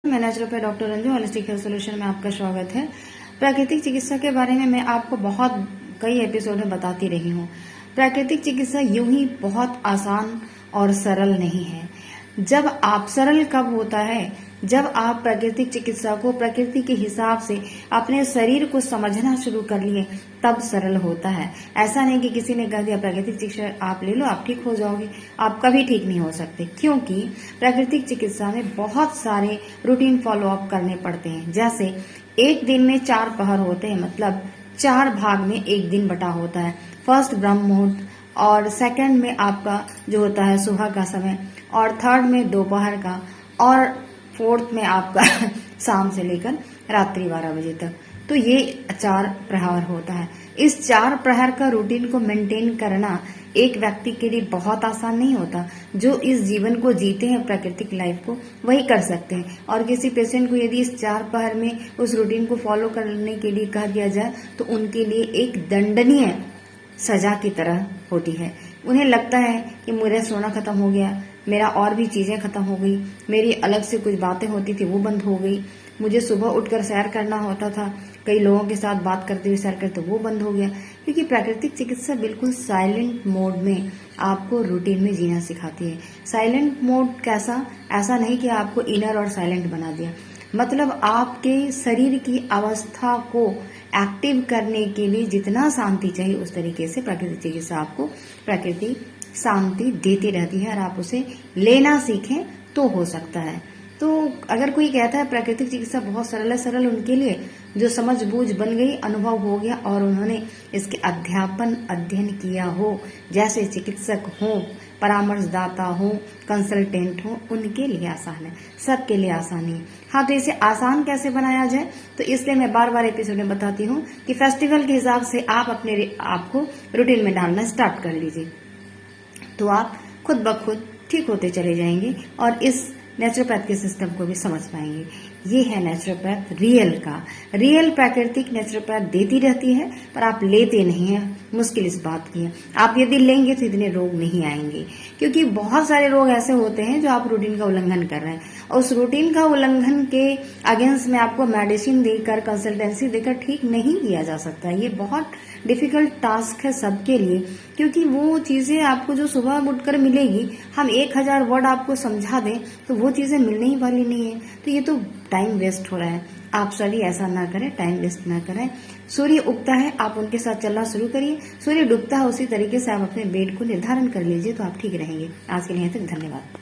मैं naturopath doctor Ranju, holistic health solution में आपका स्वागत है। प्राकृतिक चिकित्सा के बारे में मैं आपको बहुत कई एपिसोड में बताती रही हूँ। प्राकृतिक चिकित्सा यूं ही बहुत आसान और सरल नहीं है। जब आप सरल कब होता है, जब आप प्राकृतिक चिकित्सा को प्रकृति के हिसाब से अपने शरीर को समझना शुरू कर लिए, तब सरल होता है। ऐसा नहीं कि किसी ने कह दिया प्राकृतिक चिकित्सा आप ले लो, आप ठीक हो जाओगे। आप कभी ठीक नहीं हो सकते, क्योंकि प्राकृतिक चिकित्सा में बहुत सारे रूटीन फॉलो अप करने पड़ते हैं। जैसे एक दिन में 4 पहर होते हैं, मतलब 4 भाग में एक दिन बटा होता है। फर्स्ट ब्रह्म मुहूर्त, और सेकंड में आपका जो होता है सुबह का समय, और थर्ड में दोपहर का, और फोर्थ में आपका शाम से लेकर रात्रि 12 बजे तक। तो ये 4 प्रहर होता है। इस 4 प्रहर का रूटीन को मेंटेन करना एक व्यक्ति के लिए बहुत आसान नहीं होता। जो इस जीवन को जीते हैं, प्राकृतिक लाइफ को, वही कर सकते हैं। और किसी पेशेंट को यदि इस 4 प्रहर में उस रूटीन को फॉलो करने के लिए कह दिया जाए, तो उनके लिए एक दंडनीय सजा की तरह होती है। उन्हें लगता है कि मेरा सोना खत्म हो गया, मेरा और भी चीजें खत्म हो गई, मेरी अलग से कुछ बातें होती थी वो बंद हो गई, मुझे सुबह उठकर सैर करना होता था, कई लोगों के साथ बात करते हुए सैर करते वो बंद हो गया। क्योंकि प्राकृतिक चिकित्सा बिल्कुल साइलेंट मोड में आपको रूटीन में जीना सिखाती है। साइलेंट मोड कैसा? ऐसा नहीं कि आपको इनर और साइलेंट बना दिया, मतलब आपके शरीर की अवस्था को एक्टिव करने के लिए जितना शांति चाहिए, उस तरीके से प्राकृतिक चिकित्सा आपको प्रकृति शांति देती रहती है। और आप उसे लेना सीखें तो हो सकता है। तो अगर कोई कहता है प्राकृतिक चिकित्सा बहुत सरल है, सरल उनके लिए जो समझ बूझ बन गई, अनुभव हो गया और उन्होंने इसके अध्ययन किया हो, जैसे चिकित्सक हो, परामर्शदाता हो, कंसल्टेंट हो, उनके लिए आसान है, सबके लिए आसान नहीं है। हाँ, तो इसे आसान कैसे बनाया जाए, तो इसलिए मैं बार बार एपिसोड में बताती हूँ कि फेस्टिवल के हिसाब से आप अपने आपको रूटीन में डालना स्टार्ट कर लीजिए, तो आप खुद ब खुद ठीक होते चले जाएंगे और इस नेचुरोपैथ के सिस्टम को भी समझ पाएंगे। ये है नेचुरोपैथ रियल का। रियल प्राकृतिक नेचुरोपैथ देती रहती है, पर आप लेते नहीं हैं। मुश्किल इस बात की है, आप यदि लेंगे तो इतने रोग नहीं आएंगे। क्योंकि बहुत सारे रोग ऐसे होते हैं जो आप रूटीन का उल्लंघन कर रहे हैं, और उस रूटीन का उल्लंघन के अगेंस्ट में आपको मेडिसिन देकर, कंसल्टेंसी देकर ठीक नहीं किया जा सकता। ये बहुत डिफिकल्ट टास्क है सबके लिए, क्योंकि वो चीजें आपको जो सुबह उठकर मिलेगी, हम 1000 वर्ड आपको समझा दें तो वो चीजें मिलने ही वाली नहीं है। तो ये तो टाइम वेस्ट हो रहा है। आप सभी ऐसा ना करें, टाइम वेस्ट ना करें। सूर्य उगता है, आप उनके साथ चलना शुरू करिए। सूर्य डूबता है, उसी तरीके से आप अपने बेड को निर्धारण कर लीजिए, तो आप ठीक रहेंगे। आज के लिए तक धन्यवाद।